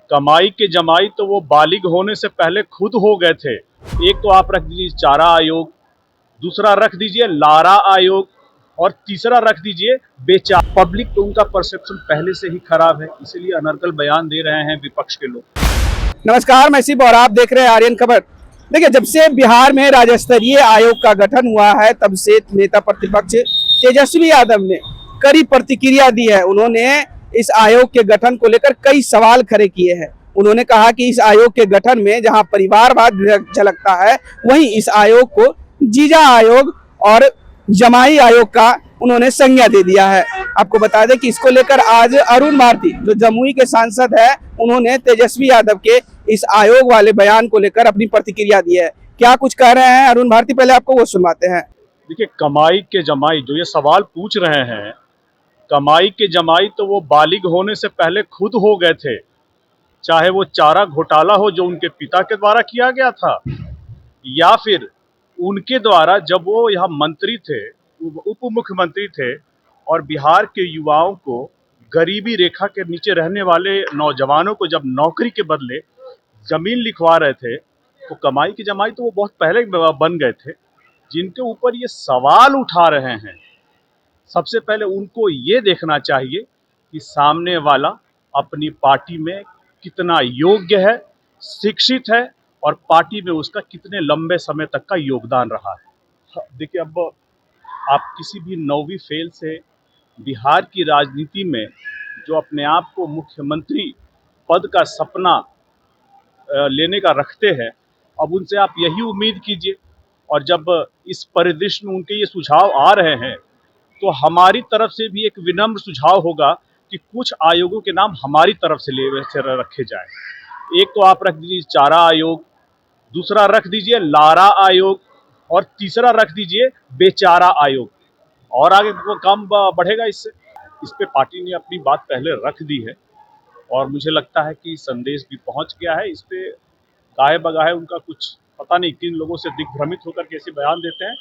कमाई के जमाई तो वो बालिग होने से पहले खुद हो गए थे। एक तो आप रख दीजिए चारा आयोग, दूसरा रख दीजिए लारा आयोग और तीसरा रख दीजिए बेचा। पब्लिक को उनका परसेप्शन पहले से ही खराब है, इसीलिए अनर्गल बयान दे रहे हैं विपक्ष के लोग। नमस्कार, मैं शिव और आप देख रहे हैं आर्यन खबर। देखिए, जब से बिहार में राज्य स्तरीय आयोग का गठन हुआ है तब से नेता प्रतिपक्ष तेजस्वी यादव ने कड़ी प्रतिक्रिया दी है। उन्होंने इस आयोग के गठन को लेकर कई सवाल खड़े किए हैं। उन्होंने कहा कि इस आयोग के गठन में जहां परिवारवाद झलकता है, वहीं इस आयोग को जीजा आयोग और जमाई आयोग का उन्होंने संज्ञा दे दिया है। आपको बता दें कि इसको लेकर आज अरुण भारती जो जमुई के सांसद है, उन्होंने तेजस्वी यादव के इस आयोग वाले बयान को लेकर अपनी प्रतिक्रिया दी है। क्या कुछ कह रहे हैं अरुण भारती, पहले आपको वो सुनवाते हैं। देखिए, कमाई के जमाई जो ये सवाल पूछ रहे हैं, कमाई के जमाई तो वो बालिग होने से पहले खुद हो गए थे। चाहे वो चारा घोटाला हो जो उनके पिता के द्वारा किया गया था, या फिर उनके द्वारा जब वो यहाँ मंत्री थे, उप मुख्यमंत्री थे और बिहार के युवाओं को, गरीबी रेखा के नीचे रहने वाले नौजवानों को जब नौकरी के बदले जमीन लिखवा रहे थे, तो कमाई की जमाई तो वो बहुत पहले बन गए थे। जिनके ऊपर ये सवाल उठा रहे हैं, सबसे पहले उनको ये देखना चाहिए कि सामने वाला अपनी पार्टी में कितना योग्य है, शिक्षित है और पार्टी में उसका कितने लंबे समय तक का योगदान रहा है। देखिए, अब आप किसी भी नौवीं फेल से बिहार की राजनीति में जो अपने आप को मुख्यमंत्री पद का सपना लेने का रखते हैं, अब उनसे आप यही उम्मीद कीजिए। और जब इस परिदृश्य में उनके ये सुझाव आ रहे हैं, तो हमारी तरफ से भी एक विनम्र सुझाव होगा कि कुछ आयोगों के नाम हमारी तरफ से रखे जाएं। एक तो आप रख दीजिए चारा आयोग, दूसरा रख दीजिए लारा आयोग और तीसरा रख दीजिए बेचारा आयोग। और आगे वो काम बढ़ेगा इससे। इस पे पार्टी ने अपनी बात पहले रख दी है और मुझे लगता है कि संदेश भी पहुंच गया है। इस पे गाहे बगाहे उनका कुछ पता नहीं किन लोगों से दिग्भ्रमित होकर कैसे बयान देते हैं।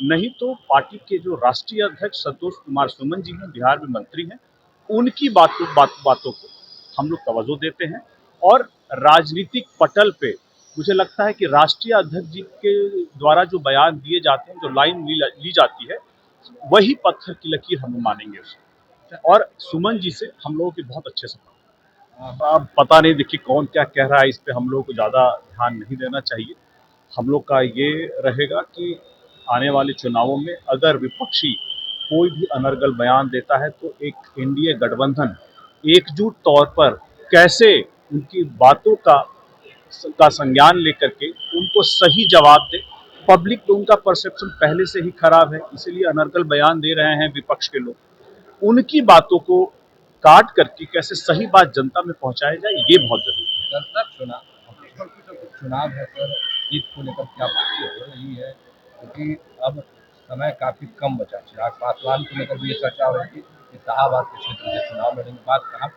नहीं तो पार्टी के जो राष्ट्रीय अध्यक्ष संतोष कुमार सुमन जी हैं, बिहार में मंत्री हैं, उनकी बातों को हम लोग तवज्जो देते हैं। और राजनीतिक पटल पे मुझे लगता है कि राष्ट्रीय अध्यक्ष जी के द्वारा जो बयान दिए जाते हैं, जो लाइन ली जाती है, वही पत्थर की लकीर हम मानेंगे उसे। और सुमन जी से हम लोगों के बहुत अच्छे संबंध। अब पता नहीं, देखिए कौन क्या कह रहा है, इस पे हम लोगों को ज़्यादा ध्यान नहीं देना चाहिए। हम लोग का ये रहेगा कि आने वाले चुनावों में अगर विपक्षी कोई भी अनर्गल बयान देता है, तो एक एनडीए गठबंधन एकजुट तौर पर कैसे उनकी बातों का संज्ञान लेकर के उनको सही जवाब दे। पब्लिक तो उनका परसेप्शन पहले से ही खराब है, इसीलिए अनर्गल बयान दे रहे हैं विपक्ष के लोग। उनकी बातों को काट करके कैसे सही बात जनता में पहुंचाया जाए, ये बहुत जरूरी है। चुनाव है सर, जीत को लेकर क्या बातें हो रही है, क्योंकि अब समय काफी कम बचा। चिराग पासवान को लेकर भी ये चर्चा हो रही थी कि इलाहाबाद के क्षेत्र से चुनाव लड़ेंगे। बात कहाँ?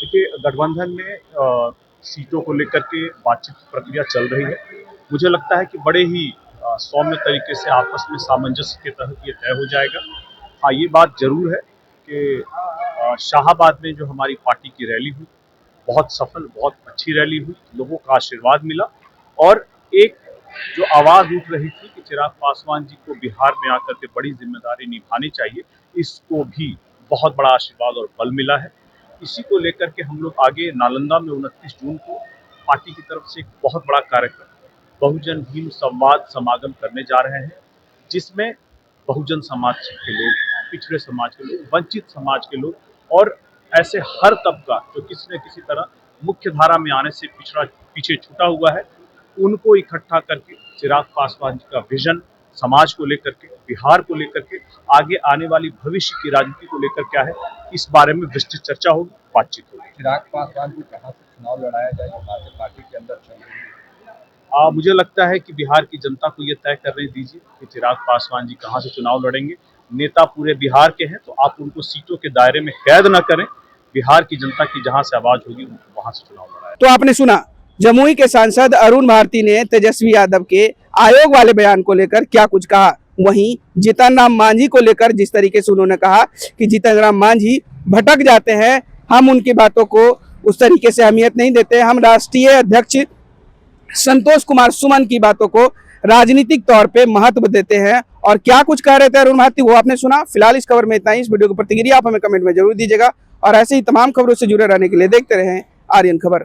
देखिए, गठबंधन में सीटों को लेकर के बातचीत प्रक्रिया चल रही है। मुझे लगता है कि बड़े ही सौम्य तरीके से आपस में सामंजस्य के तहत ये तय हो जाएगा। हाँ, ये बात जरूर है कि शाहाबाद में जो हमारी पार्टी की रैली हुई, बहुत सफल, बहुत अच्छी रैली हुई, लोगों का आशीर्वाद मिला। और एक जो आवाज़ उठ रही थी कि चिराग पासवान जी को बिहार में आकर के बड़ी जिम्मेदारी निभानी चाहिए, इसको भी बहुत बड़ा आशीर्वाद और बल मिला है। इसी को लेकर के हम लोग आगे नालंदा में 29 जून को पार्टी की तरफ से एक बहुत बड़ा कार्यक्रम बहुजन भीम संवाद समागम करने जा रहे हैं, जिसमें बहुजन समाज के लोग, पिछड़े समाज के लोग, वंचित समाज के लोग और ऐसे हर तबका जो किसी न किसी तरह मुख्य धारा में आने से पीछे छूटा हुआ है, उनको इकट्ठा करके चिराग पासवान जी का विजन समाज को लेकर के, बिहार को लेकर के, आगे आने वाली भविष्य की राजनीति को लेकर क्या है, इस बारे में विस्तृत चर्चा होगी, बातचीत होगी। चिराग पासवान को कहाँ से चुनाव लड़ाया जाए, बातें पार्टी के अंदर चल रही है। मुझे लगता है कि बिहार की जनता को ये तय करने दीजिए कि चिराग पासवान जी कहाँ से चुनाव लड़ेंगे। नेता पूरे बिहार के हैं, तो आप उनको सीटों के दायरे में कैद न करें। बिहार की जनता की जहां से आवाज होगी, उनको वहां से चुनाव लड़ाया। तो आपने सुना जमुई के सांसद अरुण भारती ने तेजस्वी यादव के आयोग वाले बयान को लेकर क्या कुछ कहा। वहीं जीतन राम मांझी को लेकर जिस तरीके से उन्होंने कहा कि जीतन राम मांझी भटक जाते हैं, हम उनकी बातों को उस तरीके से अहमियत नहीं देते। हम राष्ट्रीय अध्यक्ष संतोष कुमार सुमन की बातों को राजनीतिक तौर पे महत्व देते हैं। और क्या कुछ कह रहे थे अरुण महाती वो आपने सुना। फिलहाल इस खबर में इतना ही। इस वीडियो की प्रतिक्रिया आप हमें कमेंट में जरूर दीजिएगा और ऐसे ही तमाम खबरों से जुड़े रहने के लिए देखते रहें आर्यन खबर।